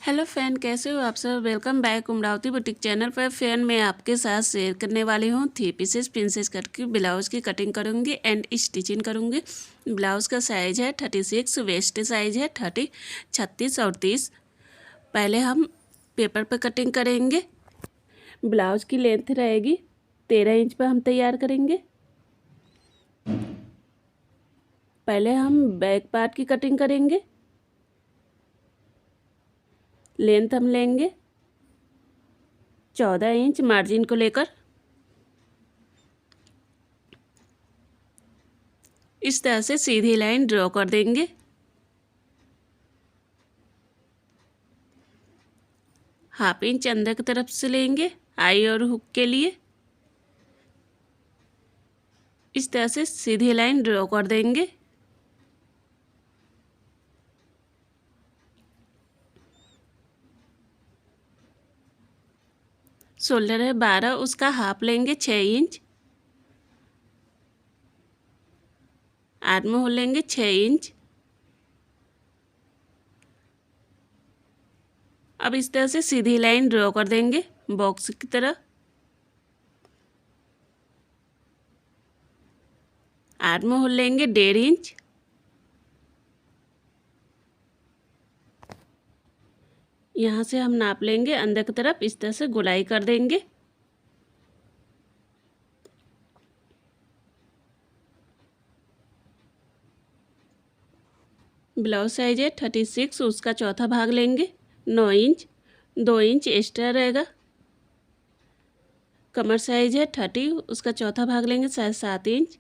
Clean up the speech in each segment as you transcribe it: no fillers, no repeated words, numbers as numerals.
Hello friend, कैसे हो आप सब। Welcome back Umravati boutique channel पर। फ्रेंड, मैं आपके साथ शेयर करने वाली हूँ 3 पीसेस प्रिंसेस कट की ब्लाउज़ की कटिंग करूँगी एंड स्टिचिंग करूँगी। ब्लाउज़ का साइज़ है 36, वेस्ट साइज़ है 30, 36 और 30। पहले हम पेपर पर कटिंग करेंगे। ब्लाउज़ की लेंथ रहेगी 13 इंच पर हम तैयार करेंगे। पहले हम बैक पार्ट की कटिंग करेंगे। लेंथ हम लेंगे 14 इंच मार्जिन को लेकर। इस तरह से सीधी लाइन ड्रॉ कर देंगे। हाफ इंच अंदर की तरफ से लेंगे आई और हुक के लिए। इस तरह से सीधी लाइन ड्रॉ कर देंगे। शोल्डर है 12, उसका हाफ लेंगे 6 इंच। आर्म होल लेंगे 6 इंच। अब इस तरह से सीधी लाइन ड्रॉ कर देंगे बॉक्स की तरह। आर्म होल लेंगे 1.5 इंच। यहाँ से हम नाप लेंगे अंदर की तरफ। इस तरह से गोलाई कर देंगे। ब्लाउज साइज है 36, उसका चौथा भाग लेंगे 9 इंच। 2 इंच एक्स्ट्रा रहेगा। कमर साइज है 30, उसका चौथा भाग लेंगे 7.5 इंच।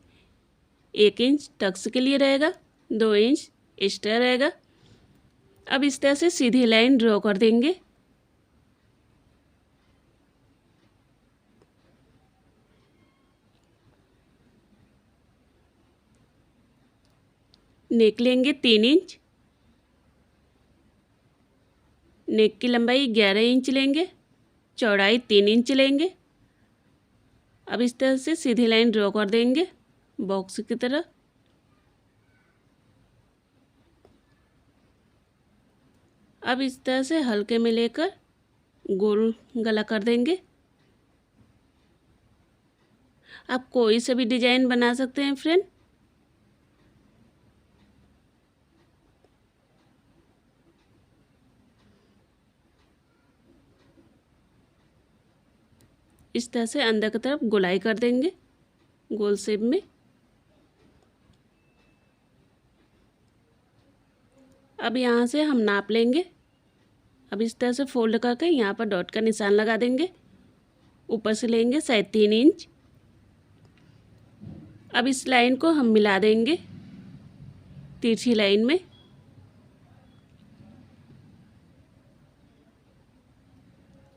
1 इंच टक्स के लिए रहेगा। 2 इंच एक्स्ट्रा रहेगा। अब इस तरह से सीधी लाइन ड्रॉ कर देंगे। नेक लेंगे 3 इंच। नेक की लंबाई 11 इंच लेंगे। चौड़ाई 3 इंच लेंगे। अब इस तरह से सीधी लाइन ड्रॉ कर देंगे बॉक्स की तरह। अब इस तरह से हल्के में लेकर गोल गला कर देंगे। आप कोई सा भी डिजाइन बना सकते हैं फ्रेंड। इस तरह से अंदर की तरफ गोलाई कर देंगे गोल शेप में। अब यहाँ से हम नाप लेंगे। अब इस तरह से फोल्ड करके यहाँ पर डॉट का निशान लगा देंगे। ऊपर से लेंगे 3.5 इंच। अब इस लाइन को हम मिला देंगे तिरछी लाइन में।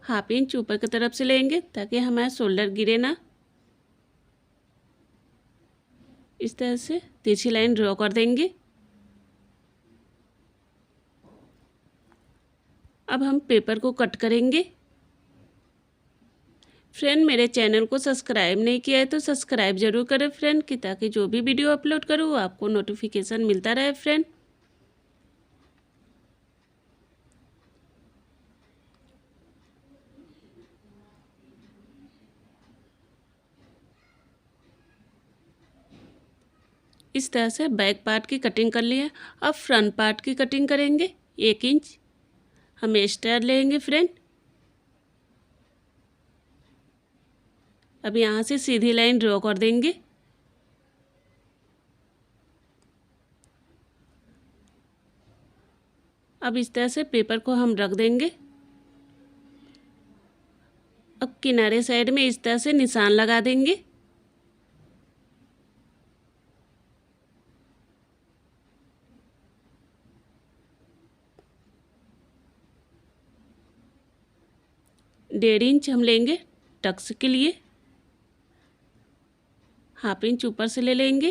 हाफ इंच ऊपर की तरफ से लेंगे ताकि हमारा शोल्डर गिरे ना। इस तरह से तिरछी लाइन ड्रॉ कर देंगे। अब हम पेपर को कट करेंगे। फ्रेंड, मेरे चैनल को सब्सक्राइब नहीं किया है तो सब्सक्राइब जरूर करें फ्रेंड, कि ताकि जो भी वीडियो अपलोड करूँ आपको नोटिफिकेशन मिलता रहे फ्रेंड। इस तरह से बैक पार्ट की कटिंग कर ली है। अब फ्रंट पार्ट की कटिंग करेंगे। 1 इंच हम एक्स्ट्रा लेंगे फ्रेंड। अब यहाँ से सीधी लाइन ड्रॉ कर देंगे। अब इस तरह से पेपर को हम रख देंगे। अब किनारे साइड में इस तरह से निशान लगा देंगे। डेढ़ इंच हम लेंगे टक्स के लिए। हाफ इंच ऊपर से ले लेंगे।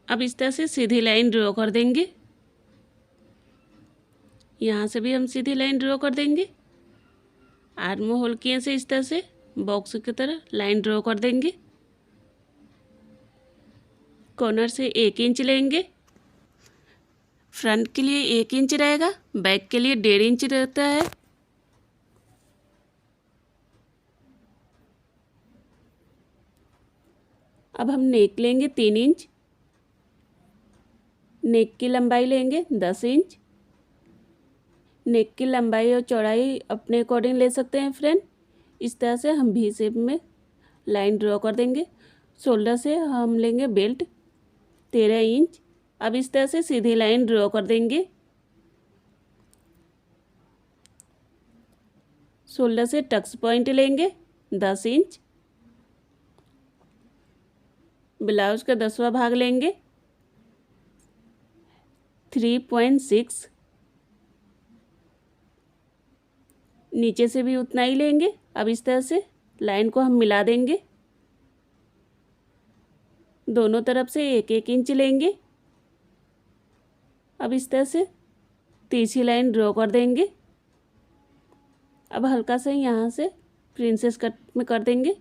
अब इस तरह से सीधी लाइन ड्रॉ कर देंगे। यहाँ से भी हम सीधी लाइन ड्रॉ कर देंगे। आर्म होल किए से इस तरह से बॉक्स की तरह लाइन ड्रॉ कर देंगे। कॉर्नर से 1 इंच लेंगे। फ्रंट के लिए 1 इंच रहेगा, बैक के लिए 1.5 इंच रहता है। अब हम नेक लेंगे 3 इंच, नेक की लंबाई लेंगे 10 इंच। नेक की लंबाई और चौड़ाई अपने अकॉर्डिंग ले सकते हैं फ्रेंड। इस तरह से हम वी शेप में लाइन ड्रॉ कर देंगे। शोल्डर से हम लेंगे बेल्ट 13 इंच। अब इस तरह से सीधी लाइन ड्रॉ कर देंगे। शोल्डर से टक्स पॉइंट लेंगे 10 इंच। ब्लाउज का 10वां भाग लेंगे 3.6। नीचे से भी उतना ही लेंगे। अब इस तरह से लाइन को हम मिला देंगे। दोनों तरफ से 1-1 इंच लेंगे। अब इस तरह से तीसरी लाइन ड्रॉ कर देंगे। अब हल्का सा यहाँ से प्रिंसेस कट में कर देंगे।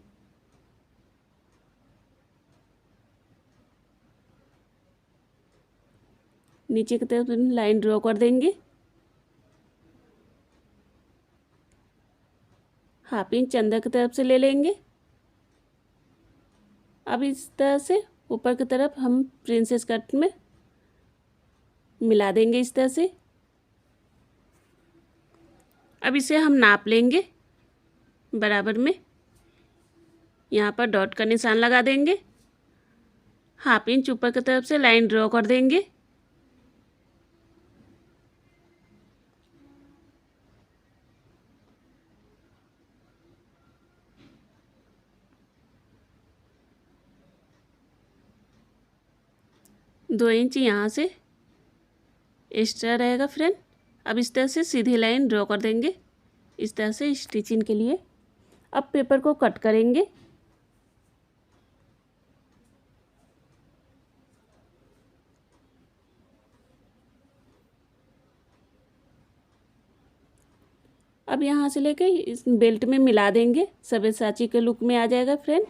नीचे की तरफ लाइन ड्रॉ कर देंगे। 1/2 इंच अंदर की तरफ से ले लेंगे। अब इस तरह से ऊपर की तरफ हम प्रिंसेस कट में मिला देंगे इस तरह से। अब इसे हम नाप लेंगे बराबर में। यहाँ पर डॉट का निशान लगा देंगे। 1/2 इंच ऊपर की तरफ से लाइन ड्रॉ कर देंगे। दो इंच यहाँ से एक्स्ट्रा रहेगा फ्रेंड। अब इस तरह से सीधी लाइन ड्रॉ कर देंगे इस तरह से स्टिचिंग के लिए। अब पेपर को कट करेंगे। अब यहाँ से लेके इस बेल्ट में मिला देंगे। सब्यसाची के लुक में आ जाएगा फ्रेंड।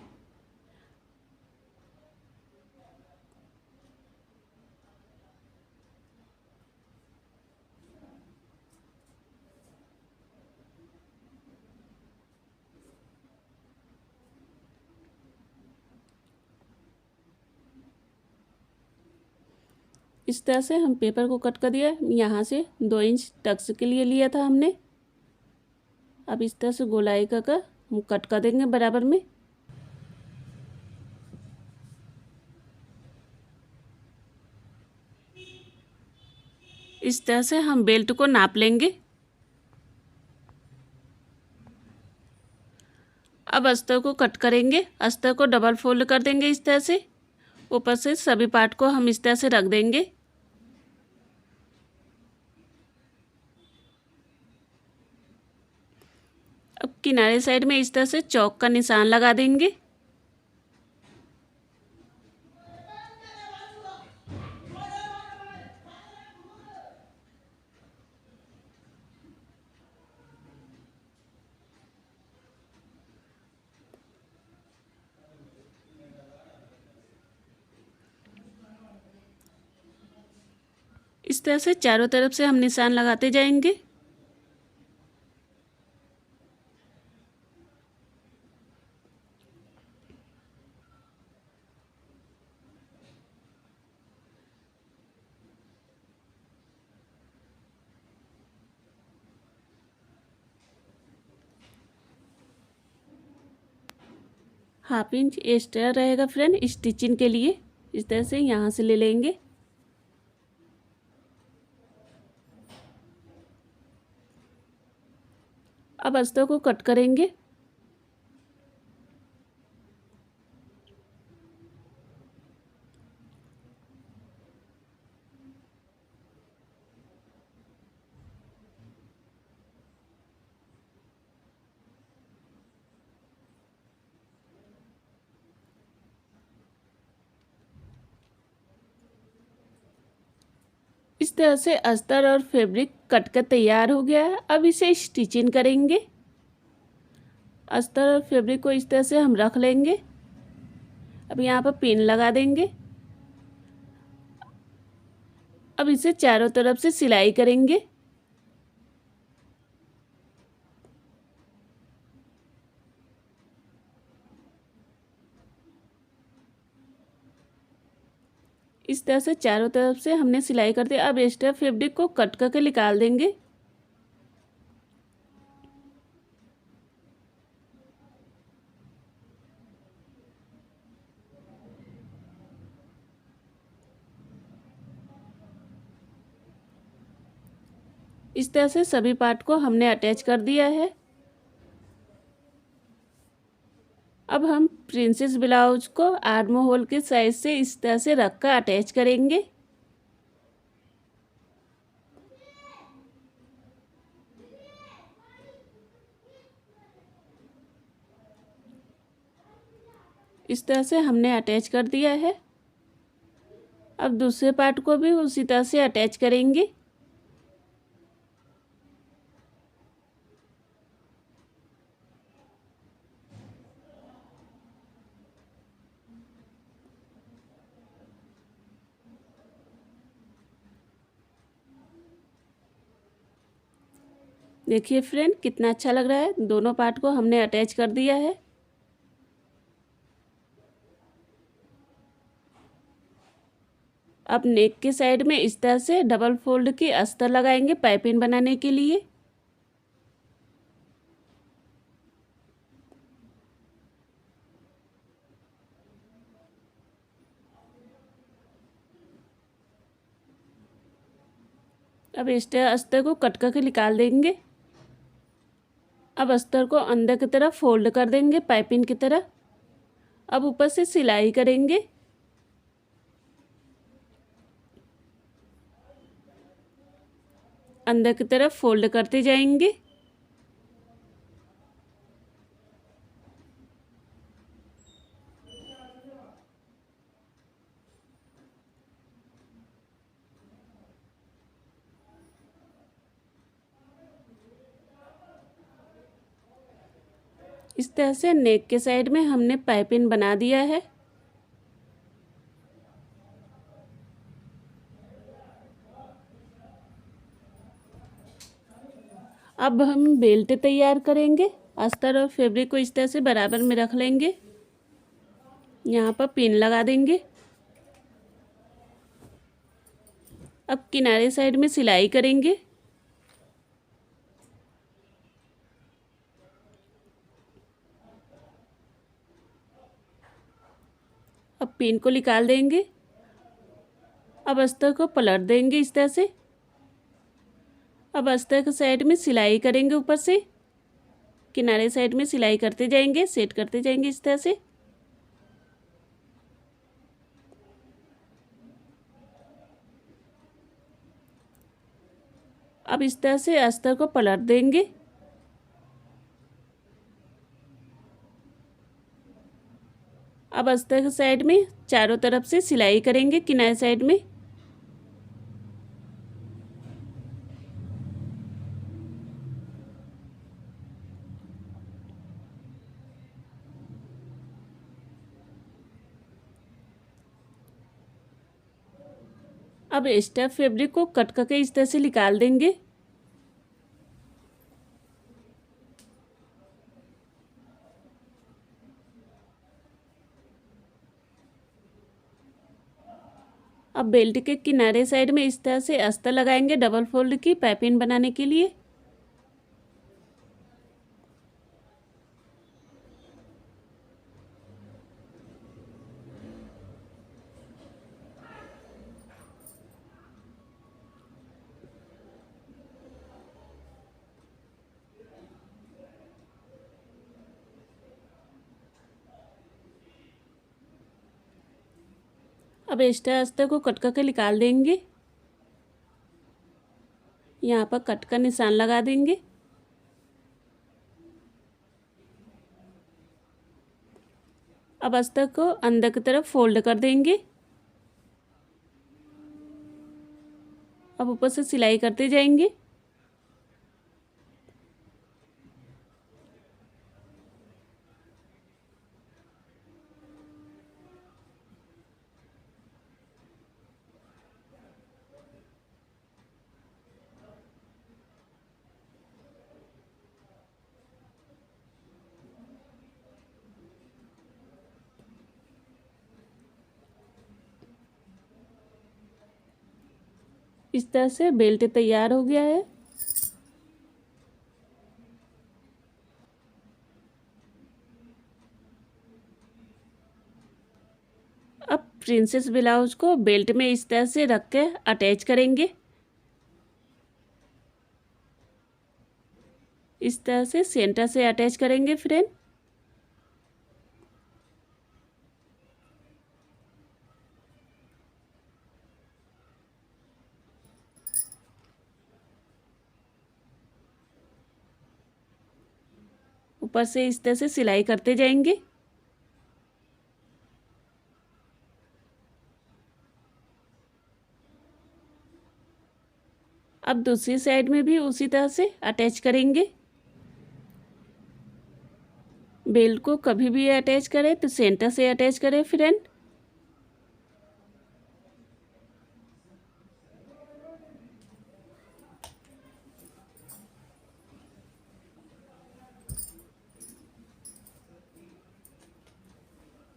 इस तरह से हम पेपर को कट कर दिया। यहाँ से 2 इंच टक्स के लिए लिया था हमने। अब इस तरह से गोलाई का हम कट कर देंगे बराबर में। इस तरह से हम बेल्ट को नाप लेंगे। अब अस्तर को कट करेंगे। अस्तर को डबल फोल्ड कर देंगे इस तरह से। ऊपर से सभी पार्ट को हम इस तरह से रख देंगे। अब किनारे साइड में इस तरह से चौक का निशान लगा देंगे। इस तरह से चारों तरफ से हम निशान लगाते जाएंगे। हाफ इंच एक्स्ट्रा रहेगा फ्रेंड स्टिचिंग के लिए। इस तरह से यहाँ से ले लेंगे। अब अस्तर को कट करेंगे। इस तरह से अस्तर और फैब्रिक कट कर तैयार हो गया है। अब इसे स्टिचिंग करेंगे। अस्तर और फैब्रिक को इस तरह से हम रख लेंगे। अब यहाँ पर पिन लगा देंगे। अब इसे चारों तरफ से सिलाई करेंगे। इस तरह से चारों तरफ से हमने सिलाई कर दी। अब एक्स्ट्रा फैब्रिक को कट करके निकाल देंगे। इस तरह से सभी पार्ट को हमने अटैच कर दिया है। अब हम प्रिंसेस ब्लाउज को आर्म होल के साइज से इस तरह से रख कर अटैच करेंगे। इस तरह से हमने अटैच कर दिया है। अब दूसरे पार्ट को भी उसी तरह से अटैच करेंगे। देखिए फ्रेंड, कितना अच्छा लग रहा है। दोनों पार्ट को हमने अटैच कर दिया है। अब नेक के साइड में इस तरह से डबल फोल्ड की अस्तर लगाएंगे पाइपिंग बनाने के लिए। अब इस तरह अस्तर को कट करके निकाल देंगे। अब अस्तर को अंदर की तरफ फोल्ड कर देंगे पाइपिंग की तरह। अब ऊपर से सिलाई करेंगे। अंदर की तरफ फोल्ड करते जाएंगे। इस तरह से नेक के साइड में हमने पाइपिंग बना दिया है। अब हम बेल्ट तैयार करेंगे। अस्तर और फैब्रिक को इस तरह से बराबर में रख लेंगे। यहाँ पर पिन लगा देंगे। अब किनारे साइड में सिलाई करेंगे। अब पिन को निकाल देंगे। अब अस्तर को पलट देंगे इस तरह से। अब अस्तर के साइड में सिलाई करेंगे ऊपर से। किनारे साइड में सिलाई करते जाएंगे, सेट करते जाएंगे इस तरह से। अब इस तरह से अस्तर को पलट देंगे। अब अस्तर के साइड में चारों तरफ से सिलाई करेंगे किनारे साइड में। अब एक्स्ट्रा फैब्रिक को कट करके इस तरह से निकाल देंगे। अब बेल्ट के किनारे साइड में इस तरह से अस्तर लगाएंगे डबल फोल्ड की पाइपिंग बनाने के लिए। अब एक्स्ट्रा अस्तर को कट करके निकाल देंगे। यहाँ पर कट का निशान लगा देंगे। अब अस्तर को अंदर की तरफ फोल्ड कर देंगे। अब ऊपर से सिलाई करते जाएंगे। इस तरह से बेल्ट तैयार हो गया है। अब प्रिंसेस ब्लाउज को बेल्ट में इस तरह से रख के अटैच करेंगे। इस तरह से सेंटर से अटैच करेंगे फ्रेंड। ऊपर से इस तरह से सिलाई करते जाएंगे। अब दूसरी साइड में भी उसी तरह से अटैच करेंगे। बेल्ट को कभी भी अटैच करें तो सेंटर से अटैच करें फ्रेंड।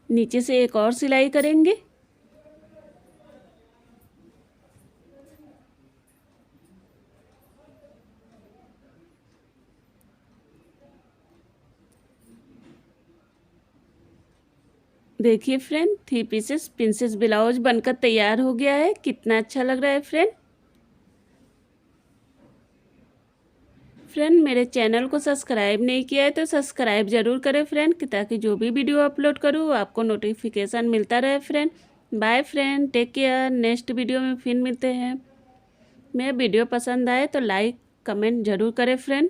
नीचे से एक और सिलाई करेंगे। देखिए फ्रेंड, 3 पीसेस प्रिंसेस ब्लाउज बनकर तैयार हो गया है। कितना अच्छा लग रहा है फ्रेंड। फ्रेंड, मेरे चैनल को सब्सक्राइब नहीं किया है तो सब्सक्राइब ज़रूर करें फ्रेंड, ताकि जो भी वीडियो अपलोड करूँ आपको नोटिफिकेशन मिलता रहे friend. Bye friend, take care. Next video में फिर मिलते हैं। मेरा वीडियो पसंद आए तो लाइक कमेंट ज़रूर करें फ्रेंड।